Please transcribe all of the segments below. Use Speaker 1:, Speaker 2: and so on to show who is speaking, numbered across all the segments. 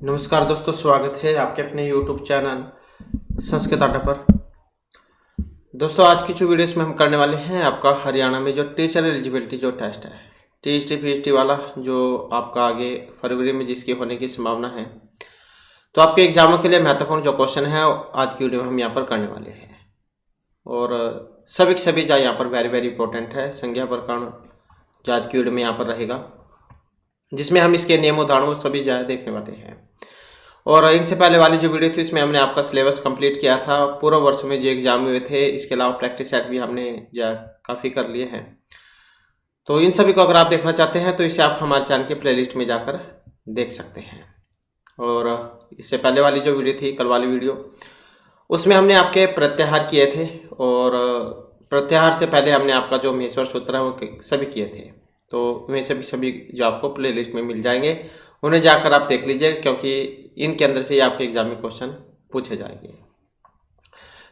Speaker 1: नमस्कार दोस्तों, स्वागत है आपके अपने YouTube चैनल संस्कृत अड्डा पर। दोस्तों, आज की जो वीडियोस में हम करने वाले हैं आपका हरियाणा में जो टीचर एलिजिबिलिटी जो टेस्ट है TST PST वाला, जो आपका आगे फरवरी में जिसकी होने की संभावना है, तो आपके एग्जामों के लिए महत्वपूर्ण जो क्वेश्चन है आज की वीडियो में हम यहाँ पर करने वाले हैं। और सभी के सभी जो यहाँ पर वेरी वेरी इंपॉर्टेंट है। संज्ञा प्रकरण जो आज की वीडियो में यहाँ पर रहेगा, जिसमें हम इसके नियम उदाहरण सभी जो देखने वाले हैं। और इनसे पहले वाली जो वीडियो थी इसमें हमने आपका सिलेबस कंप्लीट किया था, पूर्व वर्ष में जो एग्जाम हुए थे। इसके अलावा प्रैक्टिस सेट भी हमने काफ़ी कर लिए हैं। तो इन सभी को अगर आप देखना चाहते हैं तो इसे आप हमारे चैनल के प्लेलिस्ट में जाकर देख सकते हैं। और इससे पहले वाली जो वीडियो थी, कल वाली वीडियो, उसमें हमने आपके प्रत्याहार किए थे। और प्रत्याहार से पहले हमने आपका जो महेश्वर सूत्र है वो सभी किए थे। तो वे सभी जो आपको प्लेलिस्ट में मिल जाएंगे, उन्हें जाकर आप देख लीजिए, क्योंकि इनके अंदर से ही आपके एग्जाम में क्वेश्चन पूछे जाएंगे।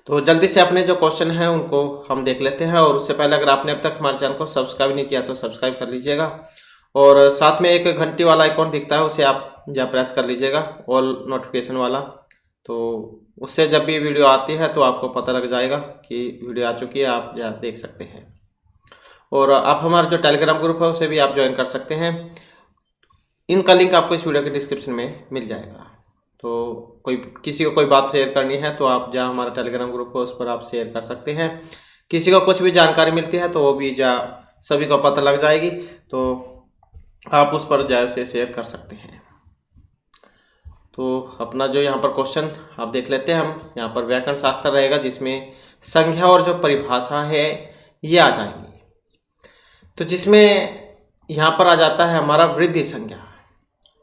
Speaker 1: तो जल्दी से अपने जो क्वेश्चन हैं उनको हम देख लेते हैं। और उससे पहले अगर आपने अब तक हमारे चैनल को सब्सक्राइब नहीं किया तो सब्सक्राइब कर लीजिएगा। और साथ में एक घंटी वाला आइकॉन दिखता है, उसे आप प्रेस कर लीजिएगा, ऑल नोटिफिकेशन वाला। तो उससे जब भी वीडियो आती है तो आपको पता लग जाएगा कि वीडियो आ चुकी है, आप देख सकते हैं। और आप हमारा जो टेलीग्राम ग्रुप है उसे भी आप ज्वाइन कर सकते हैं। इनका लिंक आपको इस वीडियो के डिस्क्रिप्शन में मिल जाएगा। तो किसी को कोई बात शेयर करनी है तो आप जहाँ हमारा टेलीग्राम ग्रुप है उस पर आप शेयर कर सकते हैं। किसी को कुछ भी जानकारी मिलती है तो वो भी सभी को पता लग जाएगी, तो आप उस पर उसे शेयर कर सकते हैं। तो अपना जो यहाँ पर क्वेश्चन आप देख लेते हैं। हम यहाँ पर व्याकरण शास्त्र रहेगा, जिसमें संज्ञा और जो परिभाषा है ये आ जाएंगी। तो जिसमें यहाँ पर आ जाता है हमारा वृद्धि संज्ञा।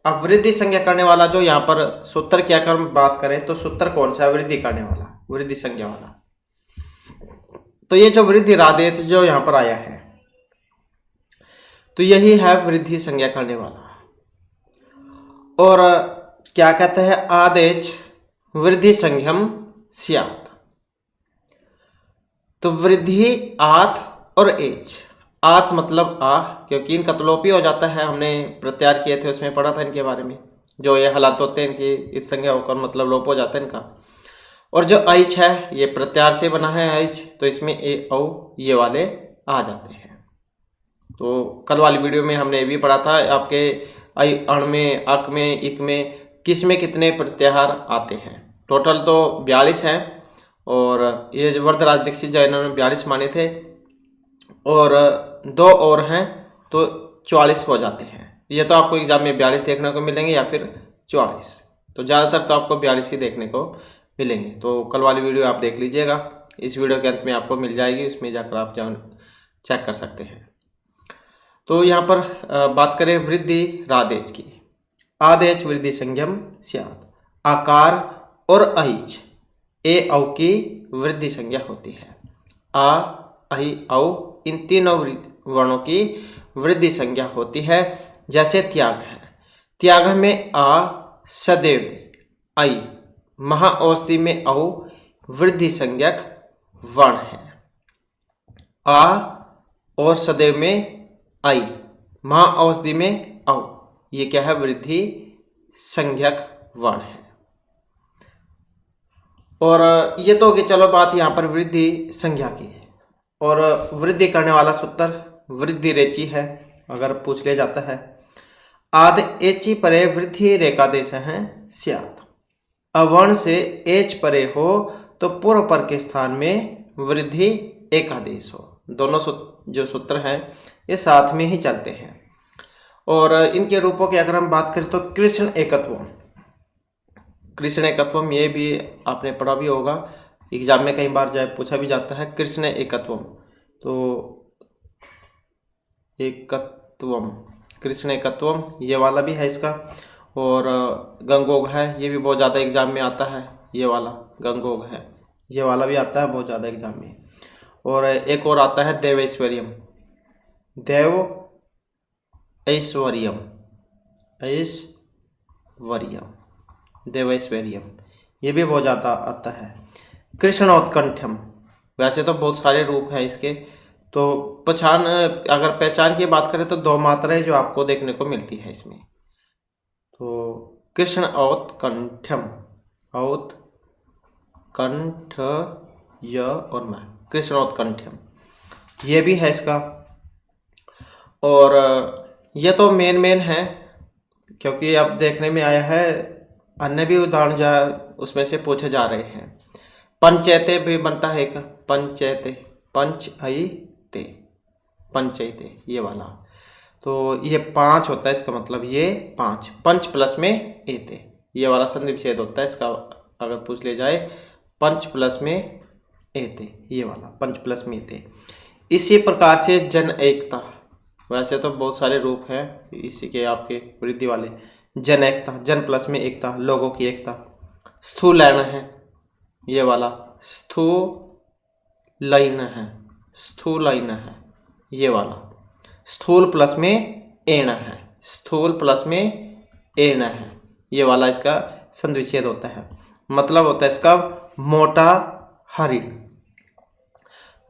Speaker 1: अब वृद्धि संज्ञा करने वाला जो यहाँ पर सूत्र की अगर हम बात करें तो सूत्र कौन सा है? वृद्धि करने वाला, वृद्धि संज्ञा वाला। तो ये जो वृद्धि रादेश जो यहाँ पर आया है, तो यही है वृद्धि संज्ञा करने वाला। और क्या कहते हैं? आदेश वृद्धि संज्ञम स्यात्। तो वृद्धि आत और एच। आत मतलब आ, क्योंकि इनका तो लोप ही हो जाता है। हमने प्रत्याहार किए थे, उसमें पढ़ा था इनके बारे में। जो ये हालात होते हैं इनकी इत संज्ञा होकर मतलब लोप हो जाता है इनका। और जो ऐच है ये प्रत्याहार से बना है ऐच, तो इसमें ए औ ये वाले आ जाते हैं। तो कल वाली वीडियो में हमने ये भी पढ़ा था आपके ऐ अण में, अक में, इक में किस में कितने प्रत्याहार आते हैं। टोटल तो 42 हैं। और ये जो वरदराज दीक्षित जो इन्होंने 42 माने थे, और 2 और हैं तो 44 हो जाते हैं। ये तो आपको एग्जाम में 42 देखने को मिलेंगे या फिर 44, तो ज़्यादातर तो आपको 42 ही देखने को मिलेंगे। तो कल वाली वीडियो आप देख लीजिएगा, इस वीडियो के अंत में आपको मिल जाएगी, उसमें जाकर आप चेक कर सकते हैं। तो यहाँ पर बात करें वृद्धि रादेश की। आदेश वृद्धि संज्ञम स्यात्। आकार और ऐच ए औ की वृद्धि संज्ञा होती है। आ, ऐ, औ इन तीनों वर्णों की वृद्धि संज्ञा होती है। जैसे त्याग है, त्याग में आ सदैव में ऐ, महाऔषधि में औ वृद्धि संज्ञक वर्ण है। आ और सदैव में ऐ, महाऔषधि में औ, ये क्या है? वृद्धि संज्ञक वर्ण है। और ये तो होगी चलो बात यहाँ पर वृद्धि संज्ञा की। और वृद्धि करने वाला सूत्र वृद्धि रेची है, अगर पूछ लिया जाता है। आद एची परे वृद्धि रेखादेश है स्यात्। अवर्ण से एच परे हो तो पूर्व पर के स्थान में वृद्धि एकादेश हो। दोनों जो सूत्र हैं ये साथ में ही चलते हैं। और इनके रूपों की अगर हम बात करें तो कृष्ण एकत्वम, कृष्ण एकत्वम ये भी आपने पढ़ा भी होगा, एग्जाम में कई बार पूछा भी जाता है कृष्ण एकत्वम। तो एकत्वम, कृष्ण एकत्वम ये वाला भी है इसका। और गंगोग है, ये भी बहुत ज़्यादा एग्जाम में आता है। ये वाला गंगोग है, ये वाला भी आता है बहुत ज़्यादा एग्जाम में। और एक और आता है देव ऐश्वर्यम, देव ऐश्वर्यम, ऐश्वर्यम, देव ऐश्वर्यम, ये भी बहुत ज़्यादा आता है। कृष्णोत्कंठम, वैसे तो बहुत सारे रूप हैं इसके। तो अगर पहचान की बात करें तो 2 मात्राएं जो आपको देखने को मिलती है इसमें। तो कृष्ण औत्कंठ्यम, औत्कंठ य और मैं, कृष्ण औत्कंठ्यम, ये भी है इसका। और ये तो मेन है, क्योंकि अब देखने में आया है अन्य भी उदाहरण जो उसमें से पूछे जा रहे हैं। पंचैते भी बनता है एक, पंचैते, पंच आई ते, पंचैते, ये वाला। तो ये 5 होता है, इसका मतलब ये 5, पंच प्लस में एते, ये वाला संधि विच्छेद होता है इसका। अगर पूछ ले जाए पंच प्लस में एते, ये वाला पंच प्लस में एते। इसी प्रकार से जन एकता, वैसे तो बहुत सारे रूप हैं इसी के आपके वृद्धि वाले। जन एकता, जन प्लस में एकता, लोगों की एकता। स्थूलैन है, ये वाला स्थूलैन है, स्थूलैन है, ये वाला। स्थूल प्लस में एण है, स्थूल प्लस में एण है, ये वाला इसका संधि विच्छेद होता है। मतलब होता है इसका मोटा हरिण।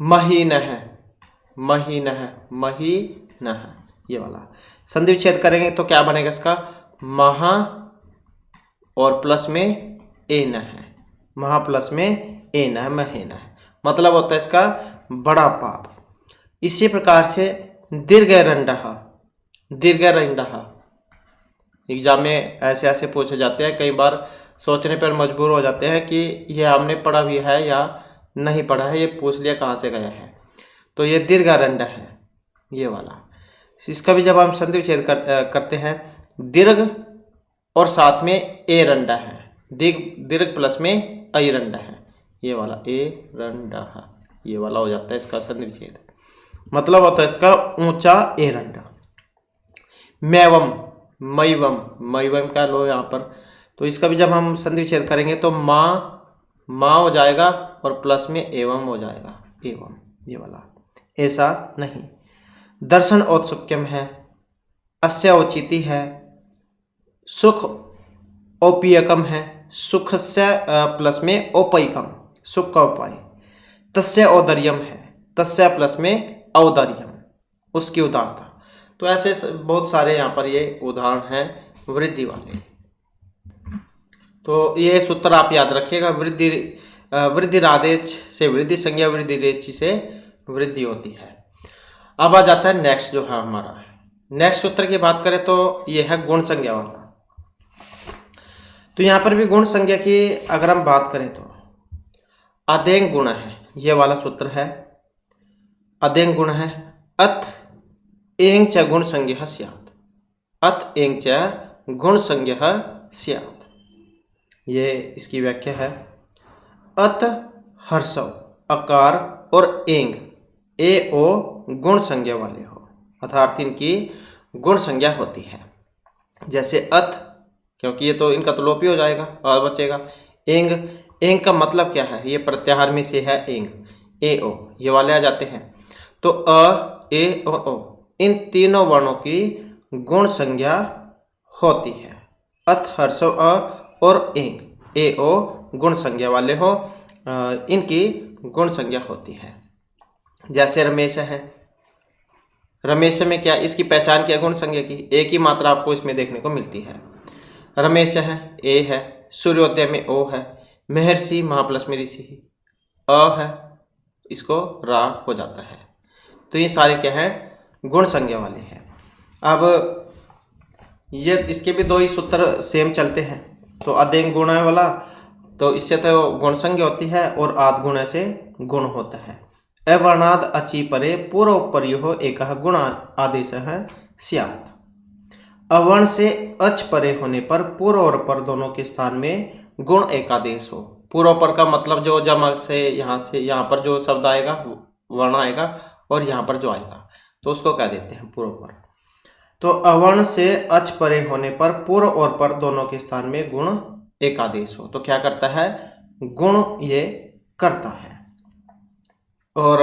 Speaker 1: महीन है, महीन है, महीन है, ये वाला। संधि विच्छेद करेंगे तो क्या बनेगा इसका, महा और प्लस में एन है, महा प्लस में एन है, महीन है। मतलब होता है इसका बड़ा पाप। इसी प्रकार से दीर्घ रंडह, दीर्घ रंडह, एग्जाम में ऐसे ऐसे पूछे जाते हैं, कई बार सोचने पर मजबूर हो जाते हैं कि ये हमने पढ़ा भी है या नहीं पढ़ा है, ये पूछ लिया कहाँ से गया है। तो ये दीर्घ रंड है, ये वाला। इसका भी जब हम संधि विच्छेद करते हैं, दीर्घ और साथ में ए रंडा है, दीर्घ प्लस में आई रंडा है, ये वाला ए रंडा है, ये वाला हो जाता है इसका संधि विच्छेद। मतलब होता है इसका ऊंचा ए रंडा। मैवम, मैवम, मैवम का लो यहाँ पर। तो इसका भी जब हम संधि विच्छेद करेंगे तो माँ हो जाएगा और प्लस में एवं हो जाएगा, एवं, ये वाला। ऐसा नहीं। दर्शन औत्सुक्यम है, अस्य औचिति है, सुख औपीयकम है, सुख से प्लस में औपयिकम, सुख का उपाय। तस्य औदर्यम है, तस्य प्लस में औदर्यम, उसकी उदारता। तो ऐसे बहुत सारे यहाँ पर ये उदाहरण हैं वृद्धि वाले। तो ये सूत्र आप याद रखिएगा, वृद्धि रादेश से वृद्धि संज्ञा, वृद्धि रेचि से वृद्धि होती है। अब आ जाता है नेक्स्ट जो है हमारा, नेक्स्ट सूत्र की बात करें तो ये है गुण संज्ञा वाला। तो यहाँ पर भी गुण संज्ञा की अगर हम बात करें तो अदेंग गुण है, ये वाला सूत्र है। अदेंग गुण है, अत एंग च गुण संज्ञा स्यात्, अत एंग च गुण संज्ञा स्यात्, ये इसकी व्याख्या है। अत हर्षव, अकार और एंग ए ओ गुण संज्ञा वाले हो, अर्थात इनकी गुण संज्ञा होती है। जैसे अत, क्योंकि ये तो इनका तो लोप ही हो जाएगा और बचेगा। एंग, एंग का मतलब क्या है, ये प्रत्याहार में से है एंग, ए ओ, ये वाले आ जाते हैं। तो अ, ए और ओ, इन तीनों वर्णों की गुण संज्ञा होती है। अत हर्षव अ और एंग ए ओ गुण संज्ञा वाले हो, इनकी गुण संज्ञा होती है। जैसे रमेश है, रमेश में क्या, इसकी पहचान क्या, गुण संज्ञा की एक ही मात्रा आपको इसमें देखने को मिलती है। रमेश है, ए है, सूर्योदय में ओ है, महर्षि महा प्लस में ऋषि अ है, इसको रा हो जाता है। तो ये सारे क्या है, गुण संज्ञा वाले हैं। अब ये इसके भी दो ही सूत्र सेम चलते हैं। तो अदेंग गुण वाला, तो इससे तो गुण संज्ञा होती है और आद गुण से गुण होता है। अवर्णाद अचि परे पूर्व पर्यो एक गुण आदेश है स्यात्। अवर्ण से अच परे होने पर पूर्व और पर दोनों के स्थान में गुण एक आदेश हो। पूर्व पर का मतलब जो जमा से यहाँ पर जो शब्द आएगा, वर्ण आएगा, और यहाँ पर जो आएगा तो उसको क्या देते हैं, पूर्व पर। तो अवर्ण से अच परे होने पर पूर्व और पर दोनों के स्थान में गुण एक आदेश हो तो क्या करता है, गुण ये करता है। और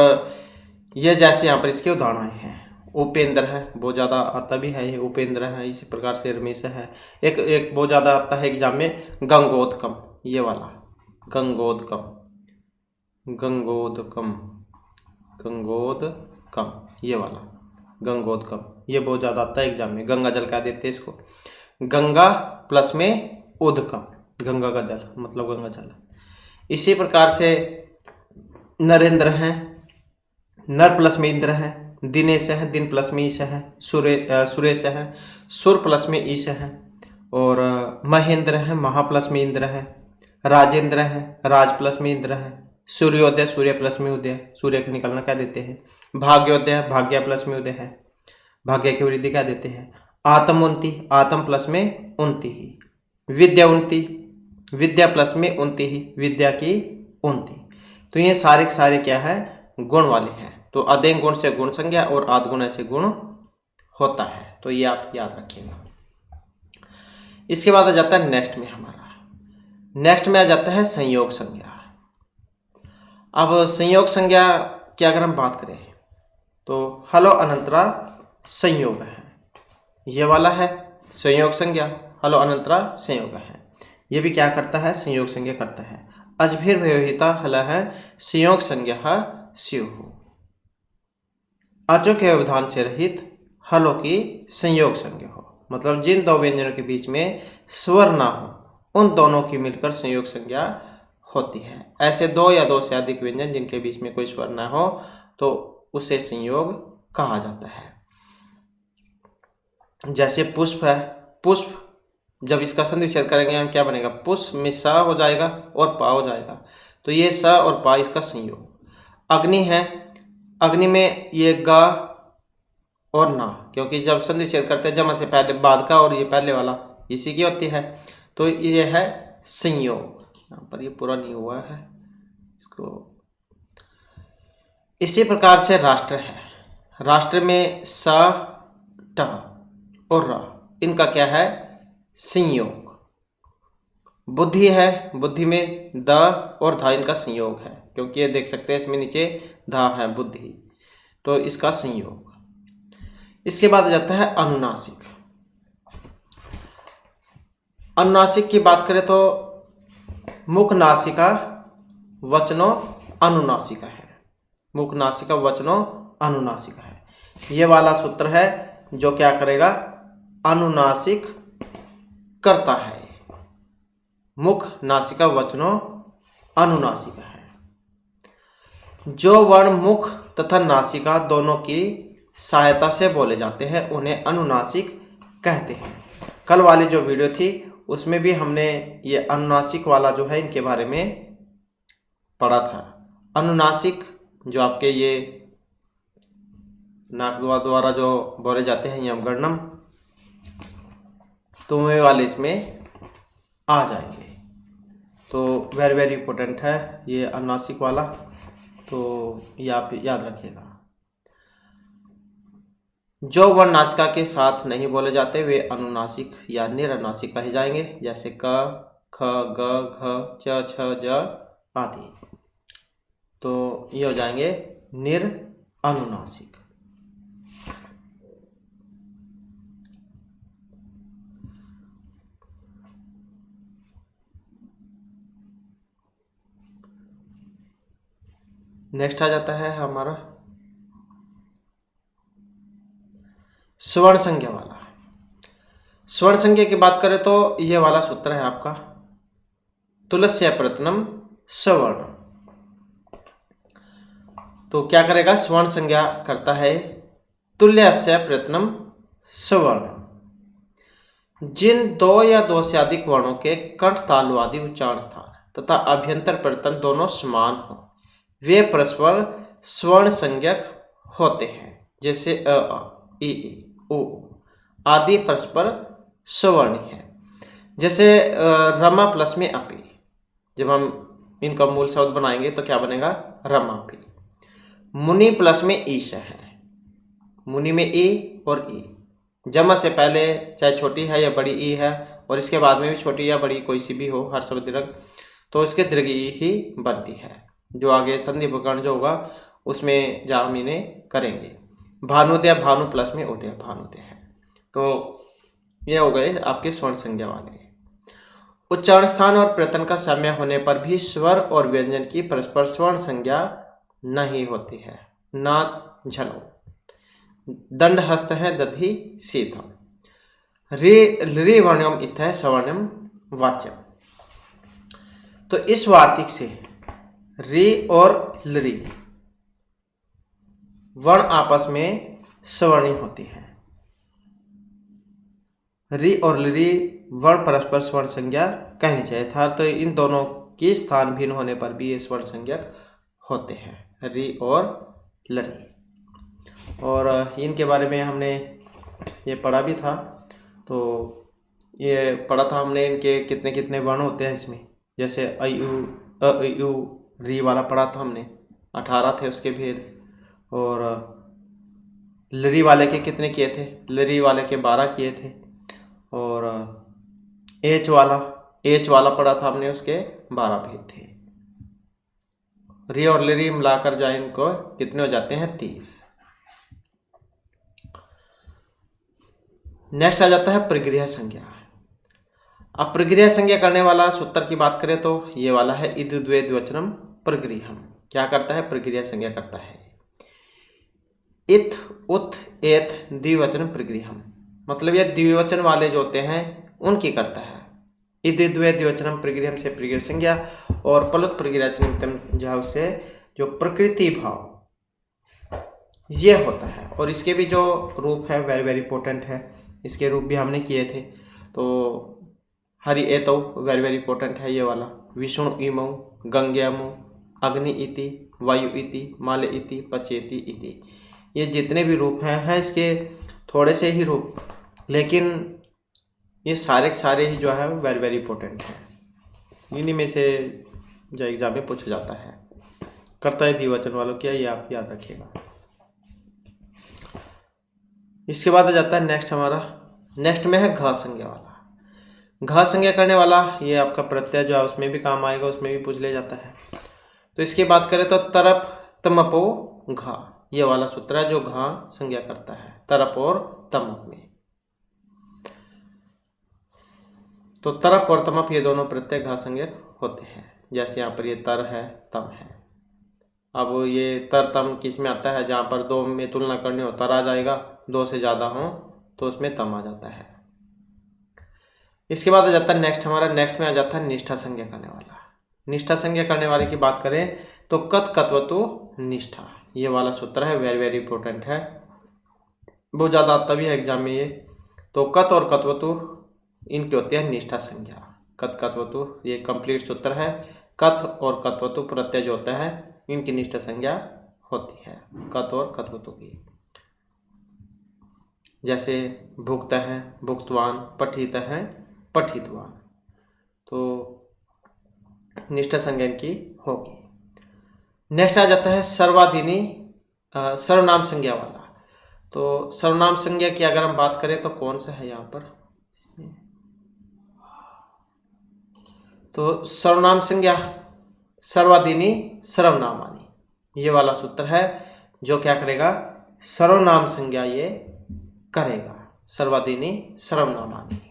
Speaker 1: ये जैसे यहाँ पर इसके उदाहरण आए हैं, उपेंद्र है, बहुत ज़्यादा आता भी है ये, उपेंद्र है। इसी प्रकार से रमेश है, एक बहुत ज़्यादा आता है एग्जाम में, गंगोदकम, ये वाला गंगोदकम, गंगोदकम, गंगोदकम, ये वाला गंगोदकम, ये बहुत ज़्यादा आता है एग्जाम में। गंगा जल कह देते हैं इसको, गंगा प्लस में उदकम, गंगा का जल मतलब गंगा जल। इसी प्रकार से नरेंद्र हैं, नर प्लस में इंद्र है, दिनेश है, दिन प्लस में ईश है, सुरेश है, सुर प्लस में ईश है, और महेंद्र है, महा प्लस में इंद्र है, राजेंद्र है, राज प्लस में इंद्र है, सूर्योदय, सूर्य प्लस में उदय, सूर्य को निकलना क्या देते हैं, भाग्योदय, भाग्य प्लस में उदय है, भाग्य की वृद्धि क्या देते हैं, आत्म उन्नति, आत्म प्लस में उन्नति ही, विद्या उन्नति, विद्या प्लस में उन्नति ही, विद्या की उन्नति। तो ये सारे सारे क्या है, गुण वाले हैं। तो अदेंग गुण से गुण संज्ञा और आद्गुण से गुण होता है, तो ये आप याद रखिएगा। इसके बाद आ जाता है नेक्स्ट में आ जाता है संयोग संज्ञा। अब संयोग संज्ञा की अगर हम बात करें तो हलो अनंतरा संयोग है, ये वाला है संयोग संज्ञा, हलो अनंतरा संयोग है। ये भी क्या करता है, संयोग संज्ञा करता है। अजभिर व्यवहिता हल है संयोग संज्ञा स्युः, अजों के व्यवधान से रहित हलों की संयोग संज्ञा हो, मतलब जिन दो व्यंजनों के बीच में स्वर ना हो उन दोनों की मिलकर संयोग संज्ञा होती है। ऐसे दो या दो से अधिक व्यंजन जिनके बीच में कोई स्वर ना हो तो उसे संयोग कहा जाता है। जैसे पुष्प है, पुष्प जब इसका संधि विच्छेद करेंगे हम क्या बनेगा, पुष्प में स हो जाएगा और पा हो जाएगा, तो ये स और पा इसका संयोग। अग्नि है, अग्नि में ये गा और ना, क्योंकि जब संधि विच्छेद करते हैं जमा से पहले बाद का और ये पहले वाला इसी की होती है, तो ये है संयोग। यहाँ पर ये पूरा नहीं हुआ है इसको। इसी प्रकार से राष्ट्र है, राष्ट्र में स ट और र इनका क्या है, संयोग। बुद्धि है, बुद्धि में द और धा इनका संयोग है, क्योंकि ये देख सकते हैं इसमें नीचे धा है बुद्धि, तो इसका संयोग। इसके बाद आ जाता है अनुनासिक। अनुनासिक की बात करें तो मुख नासिका वचनो अनुनासिका है, मुख नासिका वचनो अनुनासिका है। ये वाला सूत्र है जो क्या करेगा, अनुनासिक करता है। मुख नासिका वचनो अनुनासिका है। जो वर्ण मुख तथा नासिका दोनों की सहायता से बोले जाते हैं उन्हें अनुनासिक कहते हैं। कल वाली जो वीडियो थी उसमें भी हमने ये अनुनासिक वाला जो है इनके बारे में पढ़ा था। अनुनासिक जो आपके ये नाक द्वारा जो बोले जाते हैं यमगणनम, तो वे वाले इसमें आ जाएंगे। तो वेरी इंपॉर्टेंट है ये अनुनासिक वाला, तो ये आप याद रखिएगा। जो वर्ण नासिका के साथ नहीं बोले जाते वे अनुनासिक या निरनुनासिक कहे जाएंगे, जैसे क, ख, ग, घ, च, छ, ज आदि। तो ये हो जाएंगे निरनुनासिक। नेक्स्ट आ जाता है हमारा स्वर्ण संज्ञा वाला। स्वर्ण संज्ञा की बात करें तो ये वाला सूत्र है आपका, तुलस्य प्रयत्नम सवर्ण। तो क्या करेगा, स्वर्ण संज्ञा करता है तुल्यस्य प्रयत्नम सवर्ण। जिन दो या दो से अधिक वर्णों के कंठ तालु आदि उच्चारण स्थान तथा अभ्यंतर प्रयत्न दोनों समान हो वे परस्पर स्वर्ण संज्ञक होते हैं। जैसे अ, इ, उ आदि परस्पर सवर्णी है। जैसे रमा प्लस में अपि, जब हम इनका मूल शब्द बनाएंगे तो क्या बनेगा, रमापि। मुनि प्लस में ईश है, मुनि में ई और ई, जमा से पहले चाहे छोटी है या बड़ी ई है और इसके बाद में भी छोटी या बड़ी कोई सी भी हो हर शब्द दीर्घ, तो इसके दीर्घ ई ही बनती है। जो आगे संधि विकर्ण जो होगा उसमें जहाँ हम इन्हें करेंगे। भानुदय, भानु प्लस में उदय, भानुदय है। तो ये हो गए आपके स्वर्ण संज्ञा वाले। उच्चारण स्थान और प्रयत्न का साम्य होने पर भी स्वर और व्यंजन की परस्पर स्वर्ण संज्ञा नहीं होती है। ना झलो, दंड हस्त है दधि शीतम, रे वर्ण्यम इत्थै सवर्णम वाच्य। तो इस वार्तिक से री और लरी वर्ण आपस में सवर्णी होती है। री और लरी वर्ण परस्पर स्वर्ण संज्ञा कहनी चाहिए था, तो इन दोनों के स्थान भिन्न होने पर भी ये स्वर्ण संज्ञक होते हैं, री और लरी। और इनके बारे में हमने ये पढ़ा भी था। तो ये पढ़ा था हमने इनके कितने कितने वर्ण होते हैं इसमें, जैसे अ यू री वाला पढ़ा था हमने, 18 थे उसके भेद। और लरी वाले के कितने किए थे, लरी वाले के 12 किए थे। और एच वाला पढ़ा था हमने, उसके 12 भेद थे। री और लरी मिलाकर जो है इनको कितने हो जाते हैं, 30। नेक्स्ट आ जाता है प्रक्रिया संज्ञा। अब प्रक्रिया संज्ञा करने वाला सूत्र की बात करें तो ये वाला है इद द्वे द्विवचनम प्रक्रियम। क्या करता है, प्रक्रिया संज्ञा करता है। इत उत एत द्विवचन प्रक्रियम, मतलब ये द्विवचन वाले जो होते हैं उनकी करता है। इद द्वे द्विवचनम प्रक्रियम से प्रक्रिया संज्ञा, और पलुत प्रक्रिया जहाँ उससे जो प्रकृति भाव ये होता है। और इसके भी जो रूप है वेरी वेरी इंपॉर्टेंट है, इसके रूप भी हमने किए थे। तो हरि एतौ वेरी वेरी इंपॉर्टेंट है ये वाला, विष्णु इमौ, गंग्यामो, अग्नि इति, वायु इति, माले इति, पचेति इति। ये जितने भी रूप हैं इसके थोड़े से ही रूप, लेकिन ये सारे सारे ही जो है वेरी वेरी इंपॉर्टेंट है। इन्हीं में से जो एग्जाम में पूछा जाता है, करता है द्विवचन वालों क्या, ये आप याद रखिएगा। इसके बाद आ जाता है नेक्स्ट हमारा, नेक्स्ट में है घ संज्ञा वाला। घ संज्ञा करने वाला ये आपका प्रत्यय जो है उसमें भी काम आएगा, उसमें भी पूछ लिया जाता है। तो इसकी बात करें तो तरप तमपो घ, ये वाला सूत्र है जो घ संज्ञा करता है तरप और तमप में। तो तरप और तमप ये दोनों प्रत्यय घ संज्ञक होते हैं। जैसे यहाँ पर ये तर है, तम है। अब ये तर तम किस में आता है, जहाँ पर दो में तुलना करनी हो तर आ जाएगा, दो से ज़्यादा हो तो उसमें तम आ जाता है। इसके बाद आ जाता है नेक्स्ट हमारा, नेक्स्ट में आ जाता है निष्ठा संज्ञा करने वाला। निष्ठा संज्ञा करने वाले की बात करें तो कत कत्वतु निष्ठा, ये वाला सूत्र है वेरी वेरी इंपॉर्टेंट है, बहुत ज़्यादा आता भी है एग्जाम में ये। तो कत और कत्वतु इनकी होती है निष्ठा संज्ञा। कत कत्वतु ये कंप्लीट सूत्र है, कथ और कत्वतु प्रत्यय जो होता है इनकी निष्ठा संज्ञा होती है, कत और कत्वतु की। जैसे भुक्त हैं, भुक्तवान, पठित हैं, पठितवान, तो निष्ठा संज्ञा की होगी। नेक्स्ट आ जाता है सर्वाधीनी सर्वनाम संज्ञा वाला। तो सर्वनाम संज्ञा की अगर हम बात करें तो कौन सा है यहाँ पर, तो सर्वनाम संज्ञा सर्वाधीनी सर्वनामानी, ये वाला सूत्र है जो क्या करेगा, सर्वनाम संज्ञा ये करेगा, सर्वाधीनी सर्वनामानी।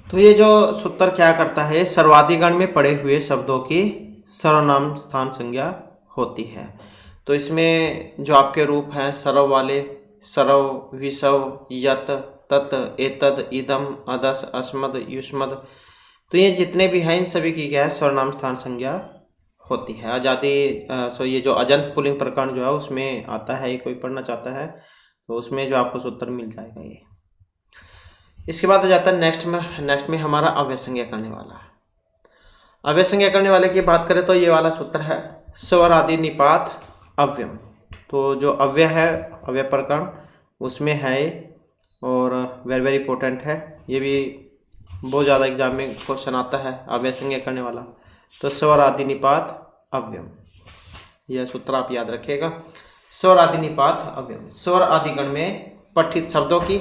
Speaker 1: तो ये जो सूत्र क्या करता है, सर्वाधिगण में पड़े हुए शब्दों की सर्वनाम स्थान संज्ञा होती है। तो इसमें जो आपके रूप हैं सर्व वाले, सर्व, विसव, यत, तत्, एतद, इदम, अदस, अस्मद, युष्मद, तो ये जितने भी हैं इन सभी की क्या है, सर्वनाम स्थान संज्ञा होती है। आजादी सो ये जो अजंत पुल्लिंग प्रकरण जो है उसमें आता है, ये कोई पढ़ना चाहता है तो उसमें जो आपको सूत्र मिल जाएगा ये। इसके बाद आ जाता है नेक्स्ट में हमारा अव्यय संज्ञा करने वाला। अव्यय संज्ञा करने वाले की बात करें तो ये वाला सूत्र है स्वर आदि निपात अव्यम। तो जो अव्यय है, अव्यय प्रकरण उसमें है और वेरी वेरी इंपॉर्टेंट है, ये भी बहुत ज़्यादा एग्जाम में क्वेश्चन आता है अव्यय संज्ञा करने वाला। तो स्वर आदि निपात अव्यम, यह सूत्र आप याद रखिएगा, स्वर आदि निपात अव्यम। स्वर आदि गण में पठित शब्दों की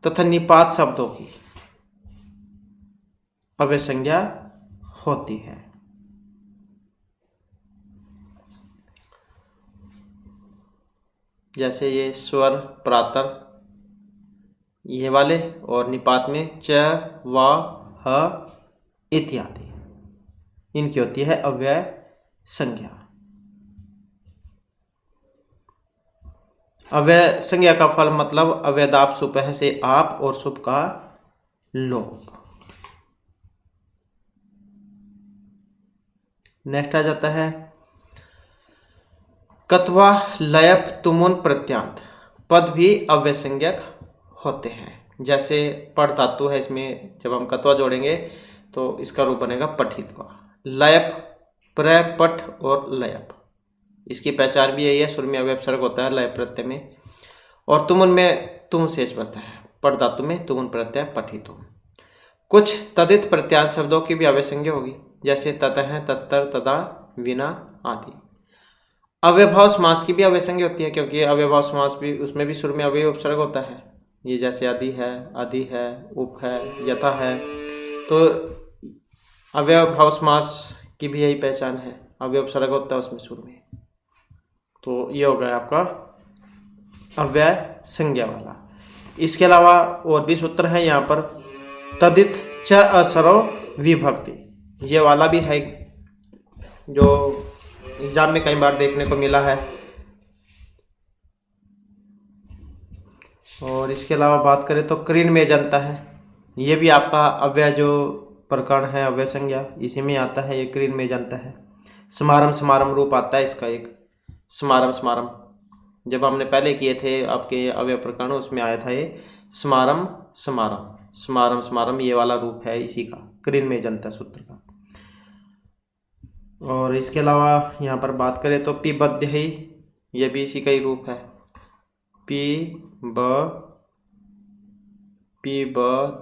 Speaker 1: तथा निपात शब्दों की अव्यय संज्ञा होती है। जैसे ये स्वर, प्रातर ये वाले, और निपात में च, व, ह इत्यादि, इनकी होती है अव्यय संज्ञा। अव्यय संज्ञा का फल मतलब अव्ययदाप सुपह से आप और सुप का लोप। नेक्स्ट आ जाता है कत्वा, लयप, तुमुन, प्रत्यांत पद भी अव्ययसंज्ञक होते हैं। जैसे पठ धातु है, इसमें जब हम कत्वा जोड़ेंगे तो इसका रूप बनेगा पठित्वा। लयप, प्र, पठ और लयप, इसकी पहचान भी यही है, शुरू में अव्यय उपसर्ग होता है लय प्रत्यय में, और तुमुन में तुम शेष बचता है, पठ धातु में तुमुन प्रत्यय पठितुम। कुछ तदित प्रत्यांत शब्दों की भी अव्ययसंज्ञा होगी, जैसे ततः, तत्तर, तदा, विना आदि। अव्ययभाव समास की भी अव्ययसंज्ञा होती है, क्योंकि अव्ययभाव समास भी, उसमें भी शुरू में अव्यय उपसर्ग होता है। ये जैसे आदि है, उप है, यथा है, तो अव्ययभाव समास की भी यही पहचान है, अव्यय उपसर्ग होता है उसमें शुरू में। तो ये हो गया आपका अव्यय संज्ञा वाला। इसके अलावा और भी सूत्र है यहाँ पर, तदित च असरो विभक्ति, ये वाला भी है जो एग्जाम में कई बार देखने को मिला है। और इसके अलावा बात करें तो कृन में जनता है, ये भी आपका अव्यय जो प्रकरण है अव्यय संज्ञा, इसी में आता है, ये कृन में जनता है। समारम, समारम रूप आता है इसका एक, समारम समारम, जब हमने पहले किए थे आपके अव्यय प्रकरण, उसमें आया था ये समारम समारम, समारम समारम, ये वाला रूप है इसी का, कृन में जनता सूत्र का। और इसके अलावा यहाँ पर बात करें तो पिबध्य ही, ये भी इसी का ही रूप है, पी ब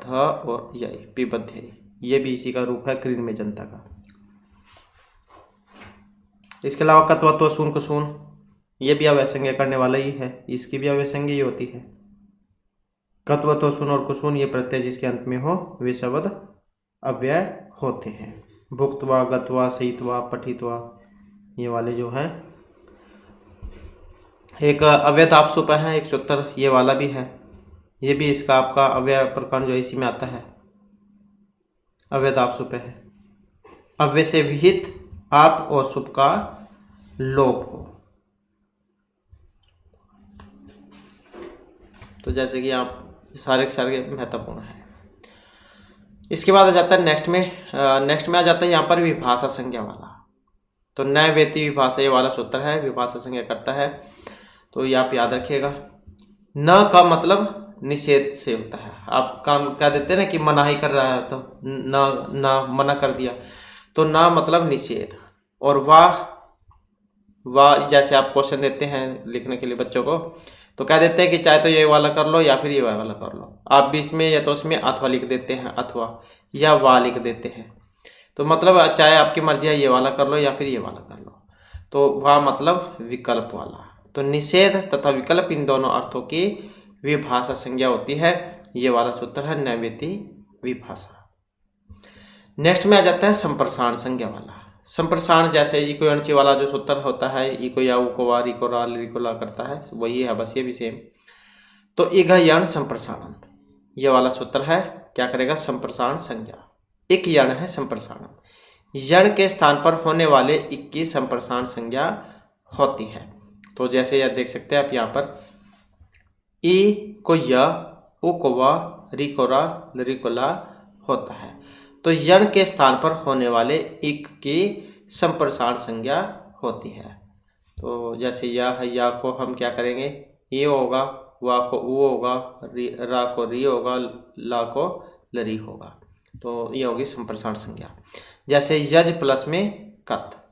Speaker 1: ध और यही पिबध्य, ये भी इसी का रूप है कृन में जनता का। इसके अलावा कत्वा, तो, सून, कुसून, ये भी अव्ययसंज्ञा करने वाला ही है, इसकी भी अव्ययसंज्ञा ही होती है। कत्व, तो, सुन और कुसून, ये प्रत्यय जिसके अंत में हो वे शब्द अव्यय होते हैं। भुक्तवा, गत्वा, सहितवा, पठितवा, ये वाले जो है। एक अव्ययताप सुप है, एक सूत्र ये वाला भी है, ये भी इसका आपका अव्यय प्रकरण जो इसी में आता है, अव्ययताप सुप है। अव्यय से विहित आप और सुप का लोप हो, तो जैसे कि आप सारे के सारे महत्वपूर्ण है। इसके बाद आ जाता है नेक्स्ट में आ जाता है यहाँ पर विभाषा संज्ञा वाला। तो न वेति विभाषा, ये वाला सूत्र है, विभाषा संज्ञा करता है, तो ये आप याद रखिएगा। न का मतलब निषेध से होता है, आप काम कह देते हैं ना कि मनाही कर रहा है, तो न मना कर दिया, तो न मतलब निषेध। और वाह जैसे आप क्वेश्चन देते हैं लिखने के लिए बच्चों को, तो कह देते हैं कि चाहे तो ये वाला कर लो या फिर ये वाला कर लो, आप बीच में या तो उसमें अथवा लिख देते हैं, अथवा या वाह लिख देते हैं, तो मतलब चाहे आपकी मर्जी है, ये वाला कर लो या फिर ये वाला कर लो, तो वाह मतलब विकल्प वाला। तो निषेध तथा विकल्प, इन दोनों अर्थों की विभाषा संज्ञा होती है, ये वाला सूत्र है नैवेति विभाषा। नेक्स्ट में आ जाता है संप्रसारण संज्ञा वाला। संप्रसारण जैसे इको अणची वाला जो सूत्र होता है, इको या उको वा, रिको रा, लिको ला करता है, वही है, बस ये भी सेम। तो इघ यण संप्रसारण, ये वाला सूत्र है, क्या करेगा, संप्रसारण संज्ञा। इक यण है संप्रसारण, यण के स्थान पर होने वाले इक की संप्रसारण संज्ञा होती है। तो जैसे यह देख सकते हैं आप यहाँ पर, ई को य, उ को वा, री को रा, लरी को ला होता है, तो यण के स्थान पर होने वाले इक की संप्रसारण संज्ञा होती है। तो जैसे या है, या को हम क्या करेंगे, ये होगा, वा को उ होगा, रा को री होगा, ला को लरी होगा, तो ये होगी संप्रसारण संज्ञा। जैसे यज प्लस में कत,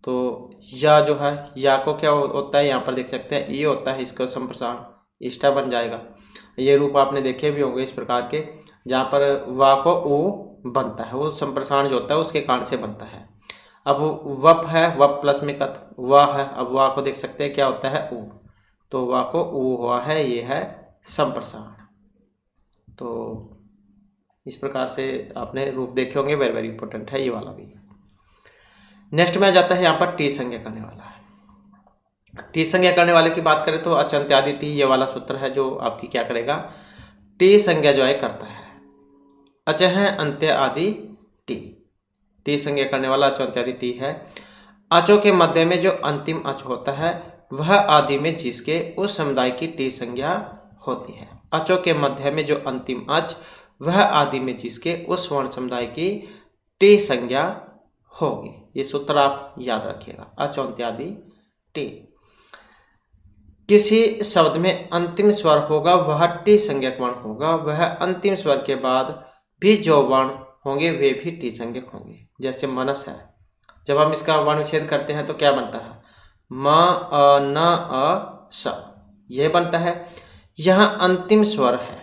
Speaker 1: तो या जो है, या को क्या होता है, यहाँ पर देख सकते हैं ये होता है, इसका संप्रसारण इष्टा बन जाएगा। ये रूप आपने देखे भी होंगे इस प्रकार के, जहाँ पर वा को उ बनता है, वो संप्रसारण जो होता है उसके कारण से बनता है। अब वप है, वप प्लस में कत, वा है, अब वा को देख सकते हैं क्या होता है, उ, तो वा को उ हुआ है, ये है संप्रसारण। तो इस प्रकार से आपने रूप देखे होंगे, वेरी वेरी इंपॉर्टेंट है ये वाला भी। नेक्स्ट में आ जाता है यहाँ पर टी संज्ञा करने वाला है। टी संज्ञा करने वाले की बात करें तो अचंत्यादि टी, ये वाला सूत्र है जो आपकी क्या करेगा, टी संज्ञा जो है करता है। अचह अंत्य आदि टी, टी संज्ञा करने वाला अचंत्यादि टी है। अचों के मध्य में जो अंतिम अच होता है वह आदि में जिसके उस समुदाय की टी संज्ञा होती है। अचों के मध्य में जो अंतिम अच वह आदि में जिसके उस वर्ण समुदाय की टी संज्ञा होगी। ये सूत्र आप याद रखिएगा। अचौंत्यादि टी। किसी शब्द में अंतिम स्वर होगा वह टी संज्ञक वर्ण होगा। वह अंतिम स्वर के बाद भी जो वर्ण होंगे वे भी टी संज्ञक होंगे। जैसे मनस है, जब हम इसका वर्ण विच्छेद करते हैं तो क्या बनता है? म अ न अ स, यह बनता है। यहाँ अंतिम स्वर है,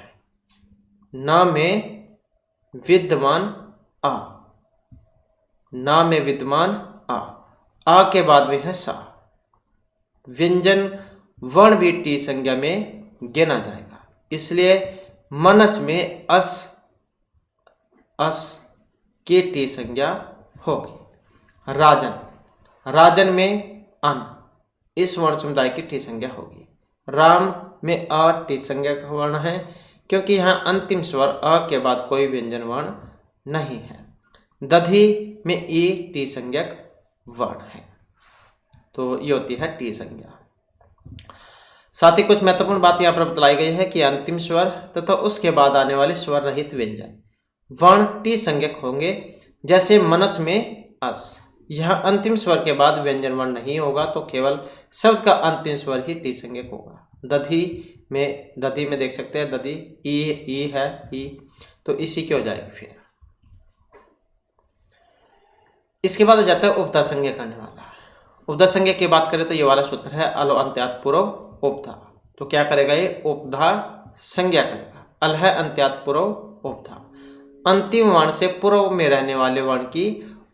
Speaker 1: न में विद्यमान आ, न में विद्यमान आ के बाद में है सा। व्यंजन वर्ण भी टी संज्ञा में गिना जाएगा, इसलिए मनस में अस की टी संज्ञा होगी। राजन में अन इस वर्ण समुदाय की टी संज्ञा होगी। राम में अ टी संज्ञा का वर्ण है, क्योंकि यहाँ अंतिम स्वर अ के बाद कोई व्यंजन वर्ण नहीं है। दधी में ई टी संज्ञक वर्ण है। तो ये होती है टी संज्ञा। साथ ही कुछ महत्वपूर्ण बात यहाँ पर बतलाई गई है कि अंतिम स्वर तथा उसके बाद आने वाले स्वर रहित व्यंजन वर्ण टी संज्ञक होंगे। जैसे मनस में अस, यह अंतिम स्वर के बाद व्यंजन वर्ण नहीं होगा तो केवल शब्द का अंतिम स्वर ही टी संज्ञक होगा। दधी में देख सकते हैं दधी ई है ई, तो इसी की हो जाएगी। फिर इसके बाद आ जाता है उपधा संज्ञा करने वाला। उपधा संज्ञा की बात करें तो ये वाला सूत्र है अलो अंत्यात पूर्व उपधा। तो क्या करेगा? ये उपधा संज्ञा करेगा। अल है अंत्यात पूर्व उपधा। अंतिम वर्ण से पूर्व में रहने वाले वर्ण की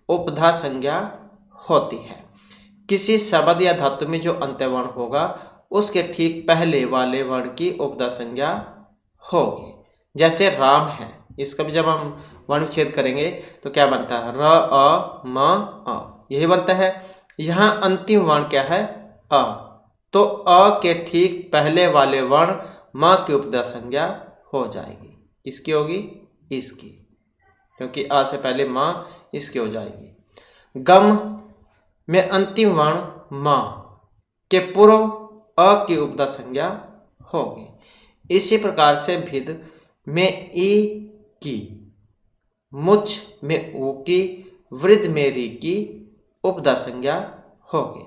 Speaker 1: उपधा संज्ञा होती है। किसी शब्द या धातु में जो अंत्य वर्ण होगा उसके ठीक पहले वाले वर्ण की उपधा संज्ञा होगी। जैसे राम है, इसका भी जब हम वर्ण विच्छेद करेंगे तो क्या बनता है? र अ म अ, यही बनता है। यहाँ अंतिम वर्ण क्या है? अ, तो अ के ठीक पहले वाले वर्ण म की उपधा संज्ञा हो जाएगी। इसकी होगी इसकी, क्योंकि अ से पहले म, इसकी हो जाएगी। गम में अंतिम वर्ण म के पूर्व अ की उपधा संज्ञा होगी। इसी प्रकार से भिद में ई की, मुच में ऊ की, वृद्ध में री की उपधा संज्ञा होगी।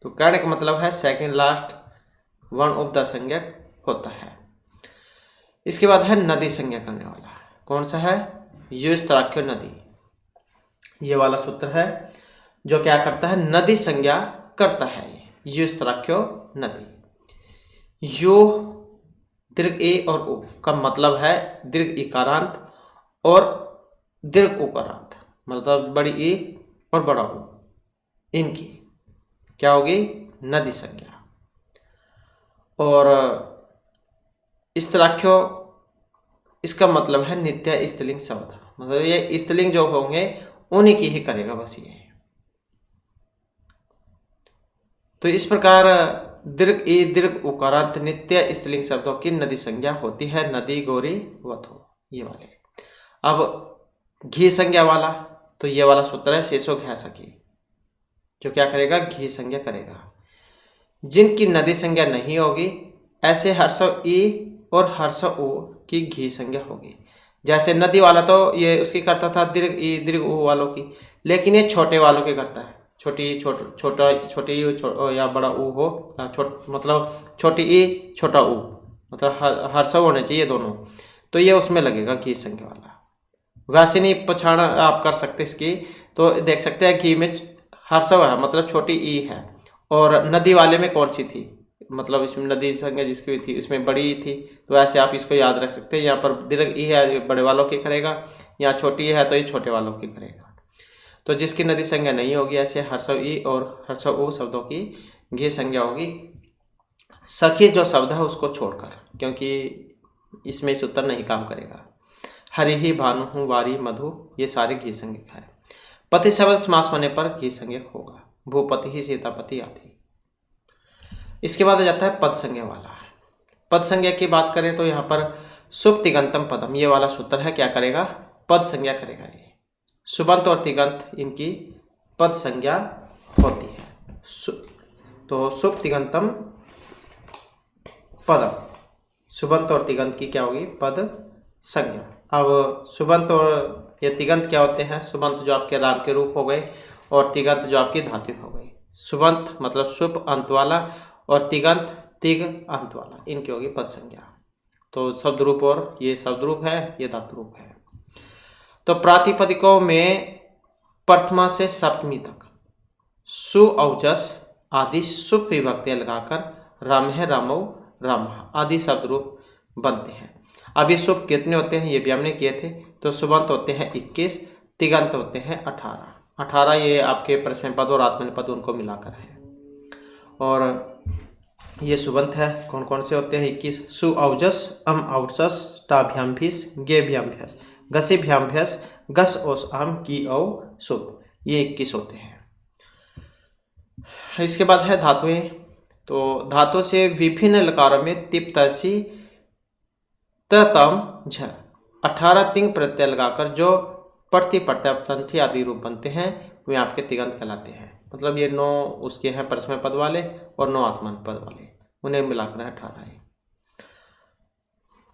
Speaker 1: तो कहने का मतलब है सेकंड लास्ट वर्ण उपधा संज्ञक होता है। इसके बाद है नदी संज्ञा करने वाला। कौन सा है? युस्तराख्यो नदी। ये वाला सूत्र है जो क्या करता है? नदी संज्ञा करता है। युस्तराख्यो नदी। यो दीर्घ ए और उ का मतलब है दीर्घ इकारांत और दीर्घ उकारांत, मतलब बड़ी ई और बड़ा उ, इनकी क्या होगी? नदी संज्ञा। और स्तराख्यो, इसका मतलब है नित्य स्त्रीलिंग शब्द, मतलब ये स्त्रीलिंग जो होंगे उन्हीं की ही करेगा बस ये। तो इस प्रकार दीर्घ ई दीर्घ उकारांत नित्य स्त्रीलिंग शब्दों की नदी संज्ञा होती है। नदी, गौरी, वधु, ये वाले। अब घी संज्ञा वाला, तो ये वाला सूत्र है शेषो घ्या सखी, जो क्या करेगा? घी संज्ञा करेगा। जिनकी नदी संज्ञा नहीं होगी ऐसे हर्षव ई और हर्षव उ की घी संज्ञा होगी। जैसे नदी वाला तो ये उसकी करता था दीर्घ ई दीर्घ उ वालों की, लेकिन ये छोटे वालों की करता है। छोटी या बड़ा ऊ हो, मतलब छोटी ई छोटा ऊ, मतलब हर्षव होने चाहिए दोनों, तो ये उसमें लगेगा घी संज्ञा वाला। वैसे नहीं पछाड़ आप कर सकते इसकी, तो देख सकते हैं घी में हर्षव है मतलब छोटी ई है, और नदी वाले में कौन सी थी, मतलब इसमें नदी संज्ञा जिसकी हुई थी इसमें बड़ी ई थी, तो ऐसे आप इसको याद रख सकते हैं। यहाँ पर दीर्घ ई है ये बड़े वालों की करेगा, यहाँ छोटी है तो ये छोटे वालों की करेगा। तो जिसकी नदी संज्ञा नहीं होगी ऐसे हर्षव ई और हर्षव उ शब्दों की घी संज्ञा होगी। सखी जो शब्द है उसको छोड़कर, क्योंकि इसमें सूत्र नहीं काम करेगा। हरि ही, भानु, वारी, मधु, ये सारे घी संज्ञक है। पति शब्द समास होने पर घी संज्ञक होगा। भूपति ही, सीतापति आदि। इसके बाद आ जाता है पद संज्ञा वाला। पद संज्ञा की बात करें तो यहाँ पर शुभ तिगंतम पदम, ये वाला सूत्र है क्या करेगा? पद संज्ञा करेगा। ये सुबंत और तिगंत इनकी पद संज्ञा होती है। तो शुभ तिगंतम पदम, सुबंत और तिगंत की क्या होगी? पद संज्ञा। अब सुबंत और ये तिगंत क्या होते हैं? सुबंत जो आपके राम के रूप हो गए और तिगंत जो आपकी धातु हो गई। सुबंत मतलब शुभ अंत वाला और तिगंत तिग अंत वाला, इनकी होगी पद संज्ञा। तो शब्द रूप और ये शब्द रूप है, ये धातु रूप है। तो प्रातिपदिकों में प्रथमा से सप्तमी तक सु औजस आदि शुभ विभक्तियां लगाकर राम है रामौ राम आदि शब्द रूप बनते हैं। अब ये शुभ कितने होते हैं ये भी हमने किए थे। तो सुबंत होते हैं 21, तिगंत होते हैं 18। ये आपके प्रश्न पद और आत्मन पद उनको मिलाकर है। और ये सुबंत है, कौन कौन से होते हैं? 21। सु औजस अम औजस टाभ्याम भीस गेभ्याम भ्यस गसीभ्याम भ्यस गस ओस आम की औ शुभ, ये 21 होते हैं। इसके बाद है धातुएं। तो धातु से विभिन्न लकारों में तिप तसी तम झ 18 तिंग प्रत्यय लगाकर जो प्रति प्रत्यय आदि रूप बनते हैं वे आपके तिगंत कहलाते हैं। मतलब ये 9 उसके हैं परस्मय पद वाले और 9 आत्मन पद वाले, उन्हें मिलाकर 18 है।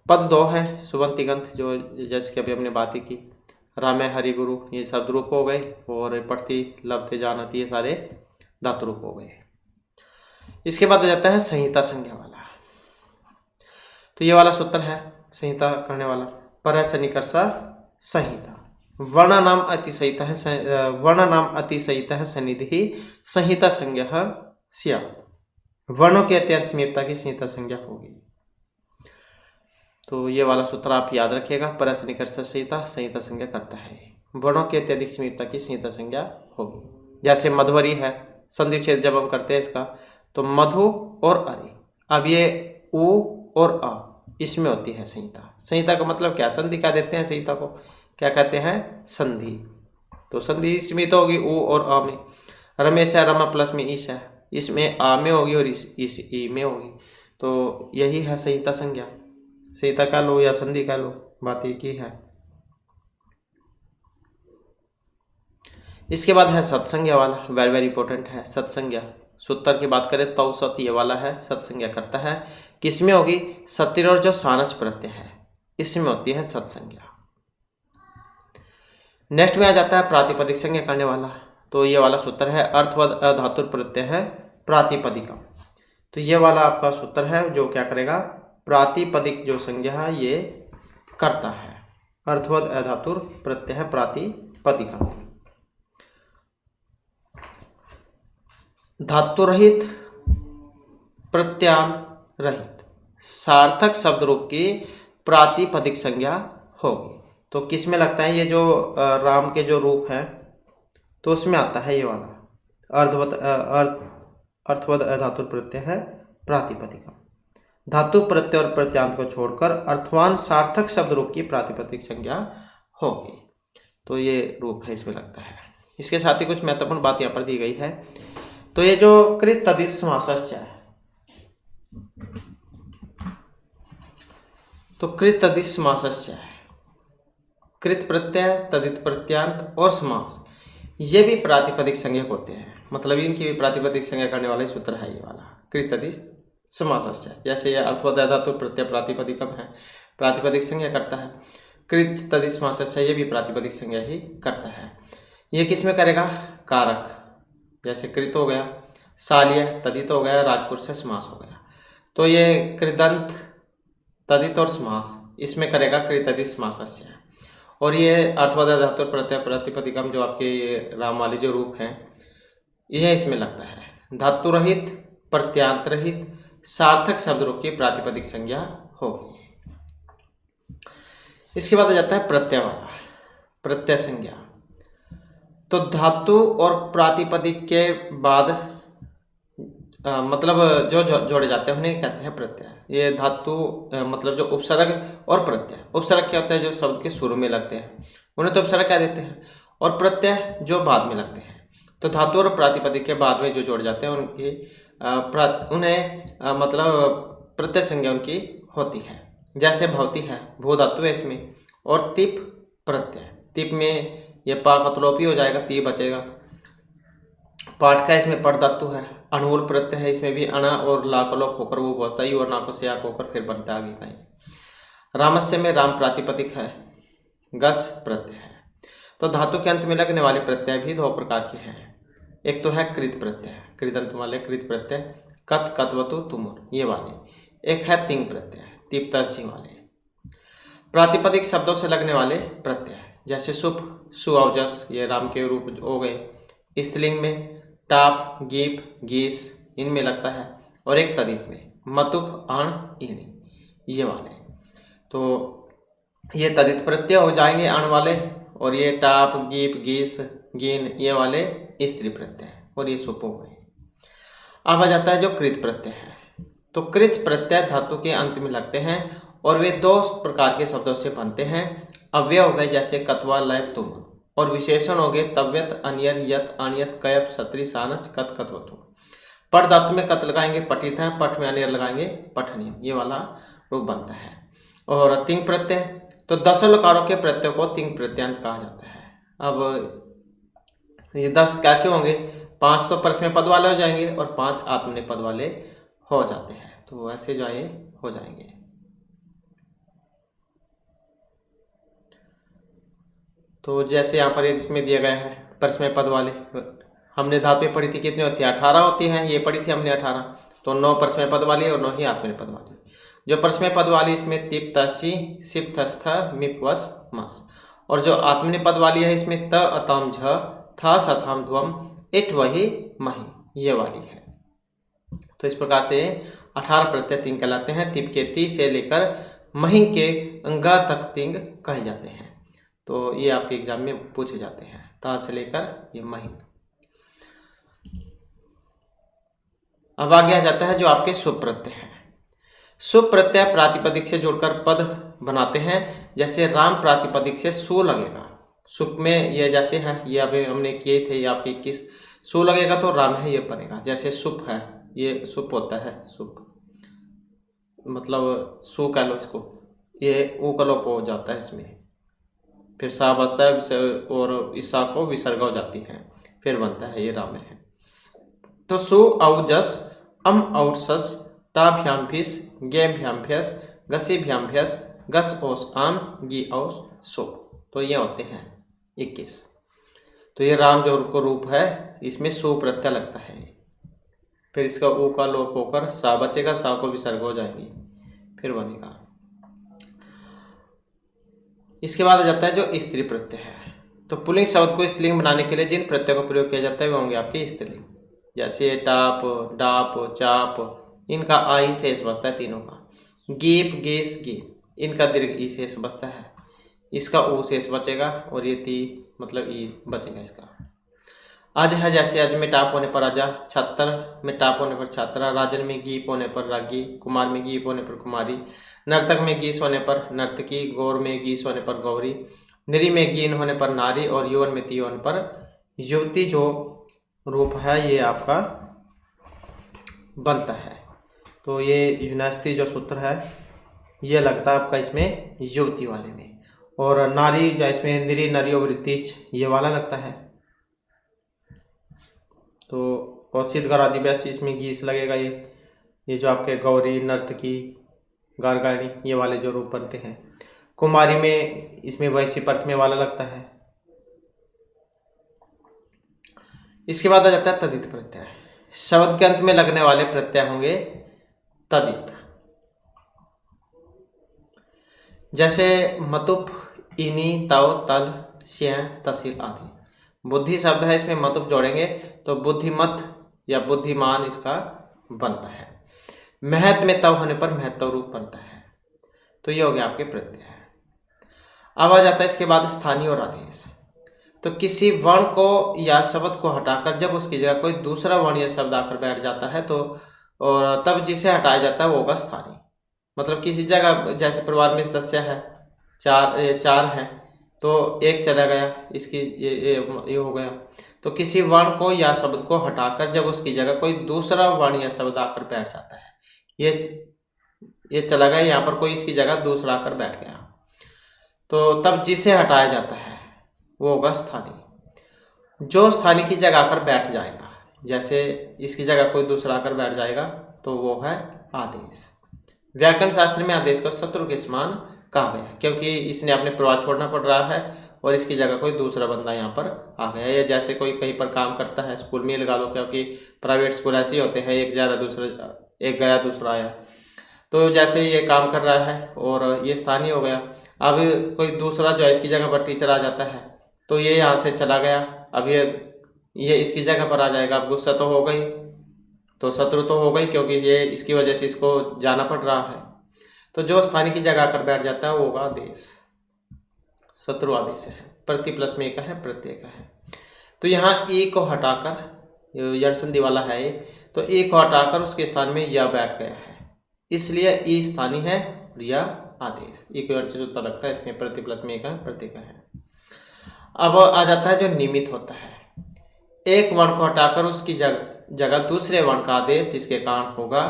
Speaker 1: पद 2 है सुबंत तिगंत, जो जैसे कि अभी हमने बात ही की। राम हरि गुरु ये शब्द रूप हो गए और प्रति लब्ध जानती ये सारे धातु रूप हो गए। इसके बाद आ जाता है संहिता संज्ञा वाला। तो ये वाला सूत्र है संहिता करने वाला। पर सन्निकर्षा संहिता वर्ण नाम अतिशयिता है, वर्ण नाम अतिशयिता है सन्निधि संहिता संज्ञा स्यात्। वर्णों के अत्यंत समीपता की संहिता संज्ञा होगी। तो ये वाला सूत्र आप याद रखिएगा। पर सन्निकर्षा संहिता संहिता संज्ञा करता है, वर्णों के अत्यधिक समीपता की संहिता संज्ञा होगी। जैसे मधुवरी है, संधि विच्छेद जब हम करते हैं इसका, तो मधु और अरि, अब ये उ और अ इसमें होती है संहिता। संहिता का मतलब क्या? संधि क्या देते हैं संहिता को? क्या कहते हैं? संधि। तो संधि इसमें तो होगी उ और अ में। रमेश है, रमा प्लस में ईश है, इसमें आ में होगी और इस ई में होगी। तो यही है संहिता संज्ञा। संहिता का लो या संधि का लो, बात एक ही है। इसके बाद है सत्संज्ञा वाला, वेरी वेरी इंपॉर्टेंट है सत्संज्ञा। सूत्र की बात करें तो सत ये वाला है, सत्संज्ञा करता है। किसमें होगी? सतिर और जो सानच प्रत्यय है इसमें होती है सत्संज्ञा। नेक्स्ट में आ जाता है प्रातिपदिक संज्ञा करने वाला। तो ये वाला सूत्र है अर्थवद अधातुर प्रत्यय है प्रातिपदिकम। तो ये वाला आपका सूत्र है जो क्या करेगा? प्रातिपदिक जो संज्ञा है ये करता है। अर्थवद अधातुर प्रत्यय है प्रातिपदिकम। धातु रहित प्रत्यान रहित सार्थक शब्द रूप की प्रातिपदिक संज्ञा होगी। तो किस में लगता है? ये जो राम के जो रूप है तो उसमें आता है ये वाला अर्थवद अधातु प्रत्यय है प्रातिपदिका। धातु प्रत्यय और प्रत्यांत को छोड़कर अर्थवान सार्थक शब्द रूप की प्रातिपदिक संज्ञा होगी। तो ये रूप है इसमें लगता है। इसके साथ ही कुछ महत्वपूर्ण बात यहाँ पर दी गई है। तो ये जो कृत तदिश समासश्च है, तो कृत तदिश समासश्च है, कृत प्रत्यय तदित प्रत्यांत और समास ये भी प्रातिपदिक संज्ञक होते हैं। मतलब इनकी भी प्रातिपदिक संज्ञा करने वाला सूत्र है ये वाला कृत तदिश समासश्च। जैसे ये अर्थवद धातु प्रत्यय प्रातिपदिकम है, प्रातिपदिक संज्ञा करता है। कृत तदिश समासश्च ये भी प्रातिपदिक संज्ञा ही करता है। ये किस में करेगा? कारक, जैसे कृत हो गया, शाल्य तदित हो गया, राजपुरुष से समास हो गया। तो ये कृदंत तदित और समास इसमें करेगा कृत तदिश समासश्च। और ये अर्थवद धातु प्रत्यय प्रातिपदिकम जो आपके राम वाले जो रूप हैं यह इसमें लगता है। धातु रहित प्रत्यांत रहित सार्थक शब्द रूप की प्रातिपदिक संज्ञा होगी। इसके बाद आ जाता है प्रत्यय वाला, प्रत्यय संज्ञा। तो धातु और प्रातिपदिक के बाद मतलब जो जोड़े जाते हैं उन्हें कहते हैं प्रत्यय। ये धातु मतलब जो उपसर्ग और प्रत्यय, उपसर्ग क्या होता है? जो शब्द के शुरू में लगते हैं उन्हें तो उपसर्ग कह देते हैं, और प्रत्यय जो बाद में लगते हैं। तो धातु और प्रातिपदिक के बाद में जो जोड़ जाते हैं उनकी उन्हें मतलब प्रत्यय संज्ञा उनकी होती है। जैसे भवती है, भू धातु है इसमें, और तिप प्रत्यय, तिप में ये पा कतलोपी हो जाएगा, ती बचेगा। पाठ का इसमें पट धातु है, अणुल प्रत्यय है, इसमें भी अणा और ला का लोप होकर वो बचता ही और ना को से होकर फिर बनता है आगे का। रामस्य में राम प्रातिपदिक है, गस प्रत्यय है। तो धातु के अंत में लगने वाले प्रत्यय भी दो प्रकार के हैं। एक तो है कृत प्रत्यय, कृत अंत वाले कृत प्रत्यय, कत, कतवतु, तुमुर ये वाले। एक है तिंग प्रत्यय, तीप तर्जी वाले। प्रातिपदिक शब्दों से लगने वाले प्रत्यय जैसे सुप, सुअवजस ये राम के रूप हो गए। स्त्रीलिंग में टाप, गीप, गीस इनमें लगता है। और एक तदित में मतुप, अण, इणी ये वाले। तो ये तदित प्रत्यय हो जाएंगे अण वाले, और ये टाप, गीप, गीस, गीन ये वाले स्त्री प्रत्यय, और ये सुप हो गए। अब आ जाता है जो कृत प्रत्यय है। तो कृत प्रत्यय धातु के अंत में लगते हैं और वे दो प्रकार के शब्दों से बनते हैं। अव्यय हो गए जैसे कत्वा, लैप, तुम, और विशेषण हो गए तव्यत, अनियर, यत, अनियत, कयप, सत्री, सानच, कत, कतवतु। पट धातु में कत लगाएंगे पठित है, पठ में अनियर लगाएंगे पठनीय, ये वाला रूप बनता है। और तिंग प्रत्यय, तो 10 लकारों के प्रत्यय को तिंग प्रत्ययांत कहा जाता है। अब ये 10 कैसे होंगे? 5 तो परस्मय पद वाले हो जाएंगे और 5 आत्मनेपद पद वाले हो जाते हैं। तो ऐसे जो ये हो जाएंगे। तो जैसे यहाँ पर इसमें दिया गया है परस्मय पद वाले, हमने धातुएं पढ़ी थी कितनी होती है? 18 होती हैं। ये पढ़ी थी हमने 18। तो 9 परस्मय पद वाली और 9 ही आत्मनेपद पद वाली। जो परस्मय पद वाली इसमें तिप, तसी, सिप, थस्थ, मिप, वस, मस। और जो आत्मनेपद पद वाली है इसमें त, अतम, झ, थ, सथम, ध्वम, इट, वही, मही ये वाली है। तो इस प्रकार से 18 प्रत्यय तिंग कहलाते हैं। तिप के ती से लेकर महिंग के ग तक तिंग कहे जाते हैं। तो ये आपके एग्जाम में पूछे जाते हैं, ता से लेकर ये महिंग। अब आगे आ जाता है जो आपके शुभ प्रत्यय हैं। शुभ प्रत्यय प्रातिपदिक से जोड़कर पद बनाते हैं। जैसे राम प्रातिपदिक से सु लगेगा, सुप में ये जैसे है, ये अभी हमने किए थे, ये आपके 21 सु लगेगा तो राम है ये बनेगा। जैसे सुप है, ये सुप होता है, सुप मतलब सु कह लो इसको, ये ऊ का लोप हो जाता है इसमें, फिर सा बचता है और इस सा को विसर्ग हो जाती है, फिर बनता है ये राम है। तो सु औ जस, अम औ सस, टाभ्याम भीस, गेभ्याम भ्यस, गसीभ्याम भ्यस, गस ओस आम, गी औस सो। तो ये होते हैं 21। तो ये राम जो रूप है इसमें सु प्रत्यय लगता है। फिर इसका ऊ का लोप होकर सा बचेगा, सा को विसर्ग हो जाएगी, फिर बनेगा। इसके बाद आ जाता है जो स्त्री प्रत्यय है। तो पुल्लिंग शब्द को स्त्रीलिंग बनाने के लिए जिन प्रत्यय का प्रयोग किया जाता है वे होंगे आपके स्त्रीलिंग। जैसे टाप, डाप, चाप इनका आ ही शेष बचता है तीनों का। गीप, गीस, गी इनका दीर्घ ई शेष बचता है, इसका ऊ शेष बचेगा और ये ती मतलब ई बचेगा इसका। अज है जैसे अज में टाप होने पर अजा, छत्र में टाप होने पर छात्रा, राजन में गीप होने पर रागी, कुमार में गीप होने पर कुमारी, नर्तक में गीस होने पर नर्तकी, गौर में गीस होने पर गौरी, निरी में गीन होने पर नारी और युवन में ती होने पर युवती जो रूप है ये आपका बनता है। तो ये यूनास्ती जो सूत्र है ये लगता है आपका इसमें युवती वाले में, और नारी जो इसमें निरी, नरियो, वृत्तिच ये वाला लगता है। तो कौशित गौरादिव्यास इसमें गीस लगेगा। ये जो आपके गौरी, नर्तकी, गारगाणी ये वाले जो रूप बनते हैं। कुमारी में इसमें वैसी पर्थ में वाला लगता है। इसके बाद आ जाता है तदित प्रत्यय। शब्द के अंत में लगने वाले प्रत्यय होंगे तदित। जैसे मतुप, इनी, तव, तल, स्यं, तहसील आदि। बुद्धि शब्द है, इसमें मतुप जोड़ेंगे तो बुद्धिमत या बुद्धिमान इसका बनता है। महत में तव होने पर महत्व रूप बनता है। तो ये हो गया आपके प्रत्यय। अब आ जाता है इसके बाद स्थानीय और आदेश। तो किसी वर्ण को या शब्द को हटाकर जब उसकी जगह कोई दूसरा वर्ण या शब्द आकर बैठ जाता है तो और तब जिसे हटाया जाता है वो होगा स्थानीय। मतलब किसी जगह जैसे परिवार में सदस्य है, चार हैं तो एक चला गया, इसकी ये हो गया। तो किसी वर्ण को या शब्द को हटाकर जब उसकी जगह कोई दूसरा वर्ण या शब्द आकर बैठ जाता है, ये चला गया, यहाँ पर कोई इसकी जगह दूसरा आकर बैठ गया, तो तब जिसे हटाया जाता है वो होगा स्थानीय। जो स्थानीय की जगह आकर बैठ जाएगा, जैसे इसकी जगह कोई दूसरा आकर बैठ जाएगा तो वो है आदेश। व्याकरण शास्त्र में आदेश को शत्रु के समान कहा गया, क्योंकि इसने अपने परिवार छोड़ना पड़ रहा है और इसकी जगह कोई दूसरा बंदा यहाँ पर आ गया। या जैसे कोई कहीं पर काम करता है, स्कूल में लगा लो, क्योंकि प्राइवेट स्कूल ऐसे ही होते हैं, एक गया दूसरा आया। तो जैसे ये काम कर रहा है और ये स्थानीय हो गया, अब कोई दूसरा जो है इसकी जगह पर टीचर आ जाता है, तो ये यहाँ से चला गया, अब ये इसकी जगह पर आ जाएगा। अब गुस्सा तो हो गई, तो शत्रु तो हो गई, क्योंकि ये इसकी वजह से इसको जाना पड़ रहा है। तो जो स्थानीय की जगह आकर बैठ जाता है वो होगा आदेश, शत्रु आदेश है। प्रति प्लस में एक है, प्रत्यय का है। तो यहाँ ए को हटाकर, यण संधि वाला है ये, तो ए को हटाकर उसके स्थान में या बैठ गया है, इसलिए ई स्थानीय है और या आदेश। ई को से उत्तर लगता है, इसमें प्रति प्लस में एक है, प्रत्यय का है। अब आ जाता है जो निमित्त होता है। एक वर्ण को हटाकर उसकी जगह दूसरे वर्ण का आदेश जिसके कारण होगा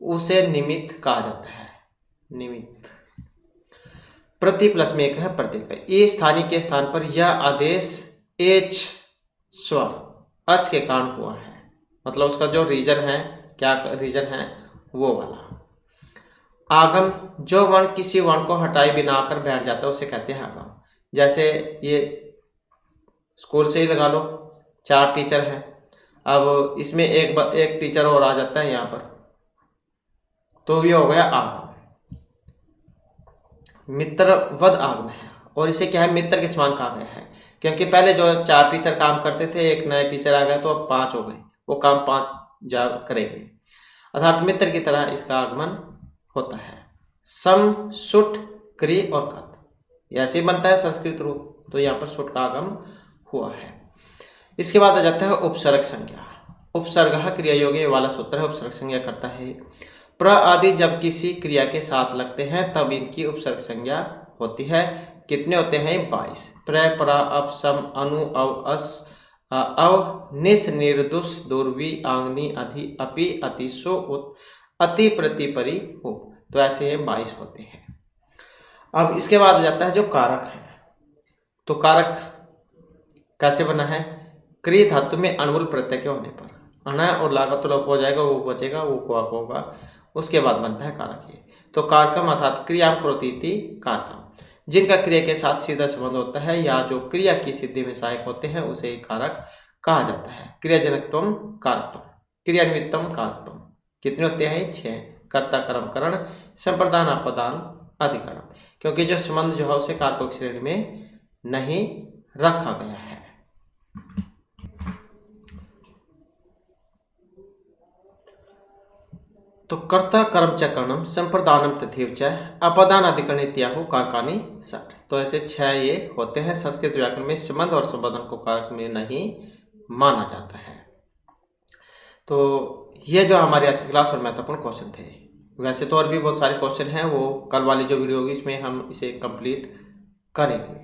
Speaker 1: उसे निमित्त कहा जाता है। निमित्त प्रति प्लस में एक है, प्रत्यय का। ये स्थानीय के स्थान पर यह आदेश एच स्वर अच के कारण हुआ है, मतलब उसका जो रीजन है, क्या रीजन है, वो वाला। आगम, जो वर्ण किसी वर्ण को हटाए बिना आकर बैठ जाता है उसे कहते हैं आगम। जैसे ये स्कूल से ही लगा लो, 4 टीचर हैं, अब इसमें एक टीचर और आ जाता है यहाँ पर, तो ये हो गया आगम। मित्रवद आगम है, और इसे क्या है, मित्र के समान कहा गया है, क्योंकि पहले जो 4 टीचर काम करते थे, एक नए टीचर आ गए तो अब 5 हो गए, वो काम 5 जा करेंगे, अर्थात मित्र की तरह इसका आगमन होता है। सम, सुट, क्रि और कत, ऐसे बनता है संस्कृत रूप, तो यहाँ पर सुट का आगम हुआ है। इसके बाद आ जाता है उपसर्ग संज्ञा। उपसर्ग क्रिया योगी वाला सूत्र है, उपसर्ग संज्ञा करता है। प्र आदि जब किसी क्रिया के साथ लगते हैं तब इनकी उपसर्ग संज्ञा होती है। कितने होते हैं, 22। प्र, प्रा, अप, सम, अनु, अव, अस, अव, निस, निर्दुष, दुर्वी, आंगनी, अधि, अपि, अति, सो, उत, अति, प्रति, परि, हो, तो ऐसे 22 होते हैं। अब इसके बाद आ जाता है जो कारक है। तो कारक कैसे बना है, क्रिय धातु में अणुल प्रत्यय के होने पर अना और लागा तो लोप हो जाएगा, वो बचेगा, वो को होगा, उसके बाद बनता है कारक। ये तो कारकम अर्थात क्रियाम करोति इति कारकम, जिनका क्रिया के साथ सीधा संबंध होता है या जो क्रिया की सिद्धि में सहायक होते हैं उसे ही कारक कहा जाता है। क्रियाजनकत्वम कारकत्वम, क्रियानिमित्तम कारकत्वम। कितने होते हैं, 6। कर्ता, कर्म, करण, संप्रदान, अपदान, अधिकरण, क्योंकि जो संबंध जो है उसे कारकों की श्रेणी में नहीं रखा गया है। तो कर्ता, कर्म च करणम, संप्रदानम तथैव च, अपदान, अधिकरण इत्याहु कारकानि षट्। तो ऐसे 6 ये होते हैं। संस्कृत व्याकरण में संबंध और संबोधन को कारक में नहीं माना जाता है। तो ये जो हमारी आज की क्लास और महत्वपूर्ण क्वेश्चन थे। वैसे तो और भी बहुत सारे क्वेश्चन हैं, वो कल वाली जो वीडियो होगी इसमें हम इसे कंप्लीट करेंगे।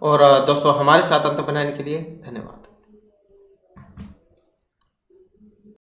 Speaker 1: और दोस्तों हमारे साथ अंत बनाने के लिए धन्यवाद।